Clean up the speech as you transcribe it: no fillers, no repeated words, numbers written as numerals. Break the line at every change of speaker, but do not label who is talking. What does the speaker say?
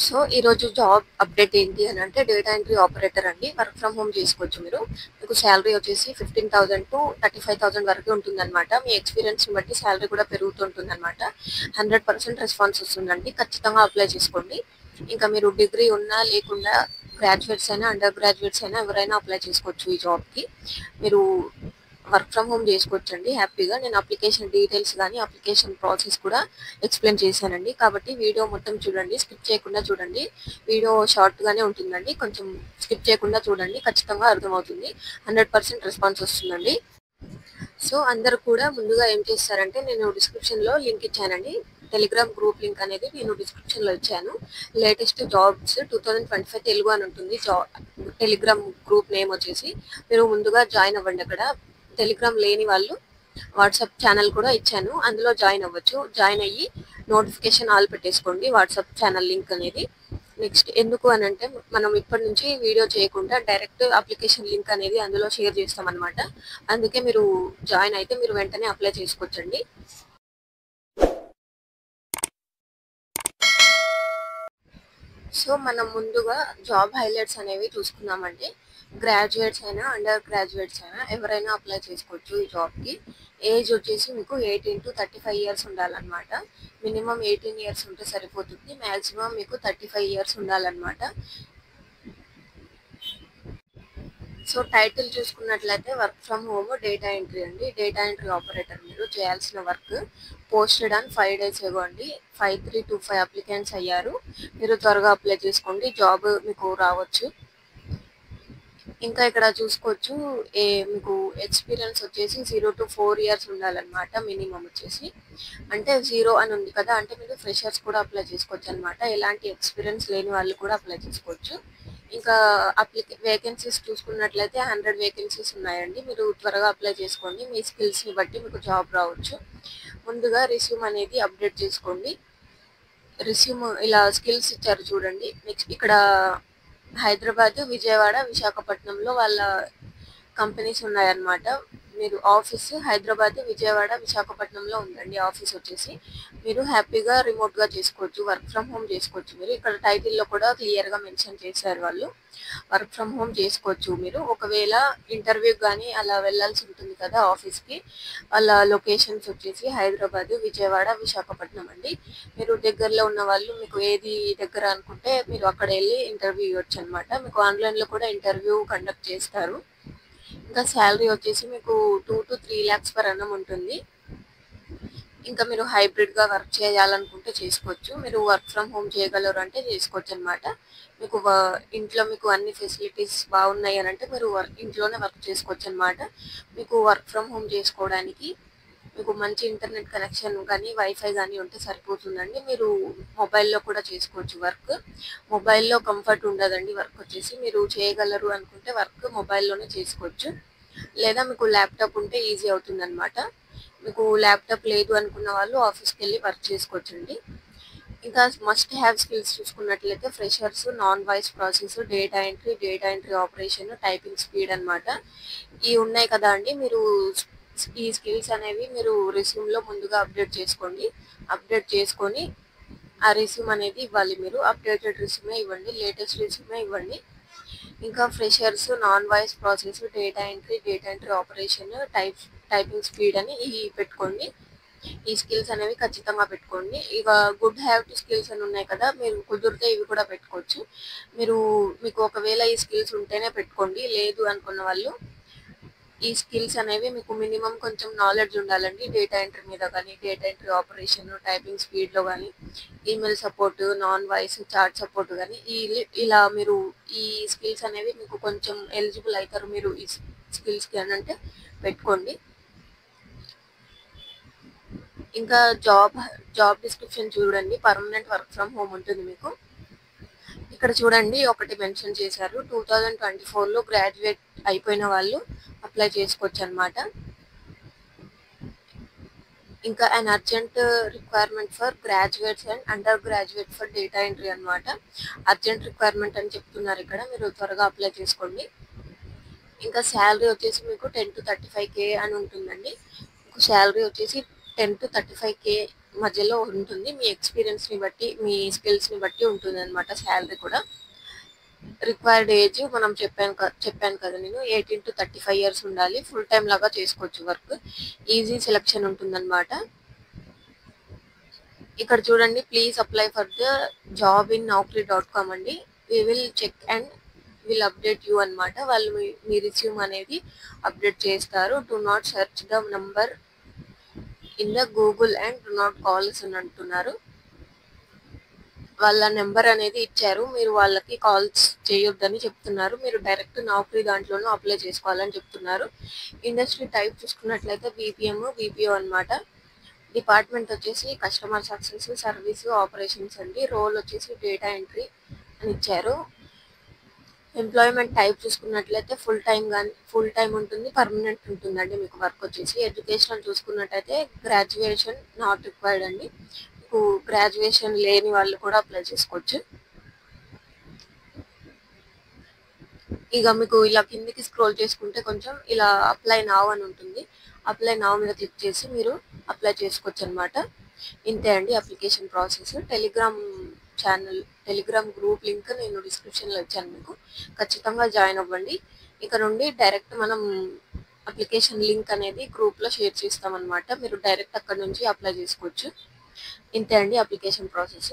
So ఈరోజు job update ఏంటి అని అంటే డేటా ఎంట్రీ ఆపరేటర్ అండి. వర్క్ ఫ్రమ్ హోమ్ చేసుకోవచ్చు మీరు. మీకు శాలరీ వచ్చేసి 15,000 టు 35,000 వరకు ఉంటుందన్నమాట. మీ ఎక్స్పీరియన్స్ని బట్టి శాలరీ కూడా పెరుగుతుంటుందన్నమాట. 100% రెస్పాన్స్ వస్తుందండి. ఖచ్చితంగా అప్లై చేసుకోండి. ఇంకా మీరు డిగ్రీ ఉన్నా లేకుండా గ్రాడ్యుయేట్స్ అయినా అండర్ గ్రాడ్యుయేట్స్ అయినా ఎవరైనా అప్లై చేసుకోవచ్చు ఈ జాబ్కి. మీరు వర్క్ ఫ్రమ్ హోమ్ చేసుకోవచ్చండి హ్యాపీగా. నేను అప్లికేషన్ డీటెయిల్స్ కానీ అప్లికేషన్ ప్రాసెస్ కూడా ఎక్స్ప్లెయిన్ చేశానండి. కాబట్టి వీడియో మొత్తం చూడండి, స్కిప్ చేయకుండా చూడండి. వీడియో షార్ట్గానే ఉంటుందండి, కొంచెం స్కిప్ చేయకుండా చూడండి, ఖచ్చితంగా అర్థమవుతుంది. 100% రెస్పాన్స్ వస్తుందండి. సో అందరు కూడా ముందుగా ఏం చేస్తారంటే, నేను డిస్క్రిప్షన్లో లింక్ ఇచ్చానండి. టెలిగ్రామ్ గ్రూప్ లింక్ అనేది నేను డిస్క్రిప్షన్లో ఇచ్చాను. లేటెస్ట్ జాబ్స్ 2025 తెలుగు అని ఉంటుంది. టెలిగ్రామ్ గ్రూప్ నేమ్ వచ్చేసి మీరు ముందుగా జాయిన్ అవ్వండి. అక్కడ టెలిగ్రామ్ లేని వాళ్ళు వాట్సాప్ ఛానల్ కూడా ఇచ్చాను, అందులో జాయిన్ అవ్వచ్చు. జాయిన్ అయ్యి నోటిఫికేషన్ ఆల్ పెట్టేసుకోండి వాట్సాప్ ఛానల్ లింక్ అనేది. నెక్స్ట్ ఎందుకు అని అంటే, మనం ఇప్పటి నుంచి వీడియో చేయకుండా డైరెక్ట్ అప్లికేషన్ లింక్ అనేది అందులో షేర్ చేస్తాం అనమాట. అందుకే మీరు జాయిన్ అయితే మీరు వెంటనే అప్లై చేసుకోవచ్చండి. సో మనం ముందుగా జాబ్ హైలైట్స్ అనేవి చూసుకున్నామండి. గ్రాడ్యుయేట్స్ అయినా అండర్ గ్రాడ్యుయేట్స్ అయినా ఎవరైనా అప్లై చేసుకోవచ్చు ఈ జాబ్కి. ఏజ్ వచ్చేసి మీకు 18 to 35 ఇయర్స్ ఉండాలన్నమాట. మినిమం 18 ఇయర్స్ ఉంటే సరిపోతుంది. మ్యాక్సిమం మీకు 35 ఇయర్స్ ఉండాలన్నమాట. సో టైటిల్ చూసుకున్నట్లయితే work from home data entry అండి. డేటా ఎంట్రీ ఆపరేటర్ మీరు చేయాల్సిన work. Posted on 5 days ago అండి. 5325 అప్లికెంట్స్ అయ్యారు. మీరు త్వరగా అప్లై చేసుకోండి, జాబ్ మీకు రావచ్చు. ఇంకా ఇక్కడ చూసుకోవచ్చు, మీకు ఎక్స్పీరియన్స్ వచ్చేసి 0 to 4 years ఉండాలన్నమాట. మినిమం వచ్చేసి అంటే 0 అని ఉంది కదా, అంటే మీరు ఫ్రెషర్స్ కూడా అప్లై చేసుకోవచ్చు అనమాట. ఎలాంటి ఎక్స్పీరియన్స్ లేని వాళ్ళు కూడా అప్లై చేసుకోవచ్చు. ఇంకా వేకెన్సీస్ చూసుకున్నట్లయితే 100 వేకెన్సీస్ ఉన్నాయండి. మీరు త్వరగా అప్లై చేసుకోండి, మీ స్కిల్స్ని బట్టి మీకు జాబ్ రావచ్చు. ముందుగా రిస్యూమ్ అనేది అప్డేట్ చేసుకోండి. రిస్యూమ్ ఇలా స్కిల్స్ ఇచ్చారు చూడండి. నెక్స్ట్ ఇక్కడ హైదరాబాద్, విజయవాడ, విశాఖపట్నంలో వాళ్ళ కంపెనీస్ ఉన్నాయన్నమాట. మీరు ఆఫీస్ హైదరాబాద్, విజయవాడ, విశాఖపట్నంలో ఉందండి ఆఫీస్ వచ్చేసి. మీరు హ్యాపీగా రిమోట్గా చేసుకోవచ్చు, వర్క్ ఫ్రమ్ హోమ్ చేసుకోవచ్చు. మీరు ఇక్కడ టైటిల్లో కూడా క్లియర్గా మెన్షన్ చేశారు వాళ్ళు, వర్క్ ఫ్రమ్ హోమ్ చేసుకోవచ్చు. మీరు ఒకవేళ ఇంటర్వ్యూ కానీ అలా వెళ్ళాల్సి ఉంటుంది కదా ఆఫీస్కి, వాళ్ళ లొకేషన్స్ వచ్చేసి హైదరాబాద్, విజయవాడ, విశాఖపట్నం అండి. మీరు దగ్గరలో ఉన్న వాళ్ళు మీకు ఏది దగ్గర అనుకుంటే మీరు అక్కడ వెళ్ళి ఇంటర్వ్యూ ఇవ్వచ్చు అనమాట. మీకు ఆన్లైన్లో కూడా ఇంటర్వ్యూ కండక్ట్ చేస్తారు. ఇంకా శాలరీ వచ్చేసి మీకు 2 to 3 lakhs per annum ఉంటుంది. ఇంకా మీరు హైబ్రిడ్గా వర్క్ చేయాలనుకుంటే చేసుకోవచ్చు. మీరు వర్క్ ఫ్రమ్ హోమ్ చేయగలరు అంటే చేసుకోవచ్చు అనమాట. మీకు ఇంట్లో మీకు అన్ని ఫెసిలిటీస్ బాగున్నాయి అని అంటే మీరు ఇంట్లోనే వర్క్ చేసుకోవచ్చు అనమాట. మీకు వర్క్ ఫ్రమ్ హోమ్ చేసుకోవడానికి మీకు మంచి ఇంటర్నెట్ కనెక్షన్ కానీ వైఫై కానీ ఉంటే సరిపోతుందండి. మీరు మొబైల్లో కూడా చేసుకోవచ్చు వర్క్. మొబైల్లో కంఫర్ట్ ఉండదండి వర్క్ వచ్చేసి. మీరు చేయగలరు అనుకుంటే వర్క్ మొబైల్లోనే చేసుకోవచ్చు, లేదా మీకు ల్యాప్టాప్ ఉంటే ఈజీ అవుతుంది అనమాట. మీకు ల్యాప్టాప్ లేదు అనుకున్న వాళ్ళు ఆఫీస్కి వెళ్ళి వర్క్ చేసుకోవచ్చండి. ఇంకా మస్ట్ హ్యావ్ స్కిల్స్ చూసుకున్నట్లయితే freshers, non voice process, data entry operation, typing speed అనమాట. ఇవి ఉన్నాయి కదా అండి. మీరు ఈ స్కిల్స్ అనేవి మీరు రెస్యూమ్లో ముందుగా అప్డేట్ చేసుకోండి. అప్డేట్ చేసుకొని ఆ రెస్యూమ్ అనేది ఇవ్వాలి. మీరు అప్డేటెడ్ రెస్యూమే ఇవ్వండి, లేటెస్ట్ రెస్యూమే ఇవ్వండి. ఇంకా freshers, non voice process, data entry operation, typing speed అని ఇవి పెట్టుకోండి. ఈ స్కిల్స్ అనేవి ఖచ్చితంగా పెట్టుకోండి. ఇక గుడ్ హ్యావ్ టు స్కిల్స్ అని ఉన్నాయి కదా, మీరు కుదిరితే ఇవి కూడా పెట్టుకోవచ్చు. మీకు ఒకవేళ ఈ స్కిల్స్ ఉంటేనే పెట్టుకోండి, లేదు అనుకున్న వాళ్ళు ఈ స్కిల్స్ అనేవి మీకు మినిమం కొంచెం నాలెడ్జ్ ఉండాలండి. డేటా ఎంట్రీ మీద కానీ, డేటా ఎంట్రీ ఆపరేషన్, టైపింగ్ స్పీడ్లో కానీ, email support, non voice, chat support కానీ ఇలా మీరు ఈ స్కిల్స్ అనేవి మీకు కొంచెం ఎలిజిబుల్ అవుతారు మీరు ఈ స్కిల్స్కి అని అంటే పెట్టుకోండి. ఇంకా జాబ్ డిస్క్రిప్షన్ చూడండి. పర్మనెంట్ వర్క్ ఫ్రమ్ హోమ్ ఉంటుంది మీకు. ఇక్కడ చూడండి ఒకటి మెన్షన్ చేశారు, 2024లో గ్రాడ్యుయేట్ అయిపోయిన వాళ్ళు అప్లై చేసుకోవచ్చు అనమాట. ఇంకా అన్ urgent requirement for graduates and under graduate for data entry అనమాట. అర్జెంట్ రిక్వైర్మెంట్ అని చెప్తున్నారు ఇక్కడ, మీరు త్వరగా అప్లై చేసుకోండి. ఇంకా శాలరీ వచ్చేసి మీకు 10 to 35K అని ఉంటుందండి. మీకు శాలరీ వచ్చేసి 10 to 35K మధ్యలో ఉంటుంది. మీ ఎక్స్పీరియన్స్ని బట్టి మీ స్కిల్స్ని బట్టి ఉంటుంది అనమాట శాలరీ కూడా. రిక్వైర్డ్ ఏజ్ మనం చెప్పాను కదా నేను 18 to 35 ఇయర్స్ ఉండాలి. ఫుల్ టైం లాగా చేసుకోవచ్చు వర్క్. ఈజీ సెలక్షన్ ఉంటుందన్నమాట. ఇక్కడ చూడండి, please apply for the job in naukri.com అండి. We will check and will update you అనమాట. వాళ్ళు మీ రిజ్యూమ్ అనేది అప్డేట్ చేస్తారు. Do not search the number in the Google and do not calls అని అంటున్నారు. వాళ్ళ నెంబర్ అనేది ఇచ్చారు, మీరు వాళ్ళకి కాల్స్ చేయొద్దని చెప్తున్నారు. మీరు డైరెక్ట్ నౌకరీ దాంట్లోనూ అప్లై చేసుకోవాలని చెప్తున్నారు. ఇండస్ట్రీ టైప్ చూసుకున్నట్లయితే బీపీఓ అనమాట. డిపార్ట్మెంట్ వచ్చేసి కస్టమర్ సక్సెస్, సర్వీస్, ఆపరేషన్స్ అండి. రోల్ వచ్చేసి డేటా ఎంట్రీ అని ఇచ్చారు. ఎంప్లాయ్మెంట్ టైప్ చూసుకున్నట్లయితే ఫుల్ టైం ఉంటుంది, పర్మనెంట్ ఉంటుందండి. మీకు వర్క్ వచ్చేసి ఎడ్యుకేషన్ చూసుకున్నట్టయితే గ్రాడ్యుయేషన్ నాట్ రిక్వైర్డ్ అండి. మీకు గ్రాడ్యుయేషన్ లేని వాళ్ళు కూడా అప్లై చేసుకోవచ్చు. ఇక మీకు ఇలా కిందికి స్క్రోల్ చేసుకుంటే కొంచెం ఇలా అప్లై నావ్ అని ఉంటుంది. అప్లై నావ్ మీద క్లిక్ చేసి మీరు అప్లై చేసుకోవచ్చు అనమాట. ఇంతే అండి application process. Telegram group link నేను డిస్క్రిప్షన్లో ఇచ్చాను మీకు. ఖచ్చితంగా జాయిన్ అవ్వండి. ఇక నుండి డైరెక్ట్ మనం అప్లికేషన్ లింక్ అనేది గ్రూప్లో షేర్ చేస్తామన్నమాట. మీరు డైరెక్ట్ అక్కడ నుంచి అప్లై చేసుకోవచ్చు. ఇంతే అండి అప్లికేషన్ ప్రాసెస్.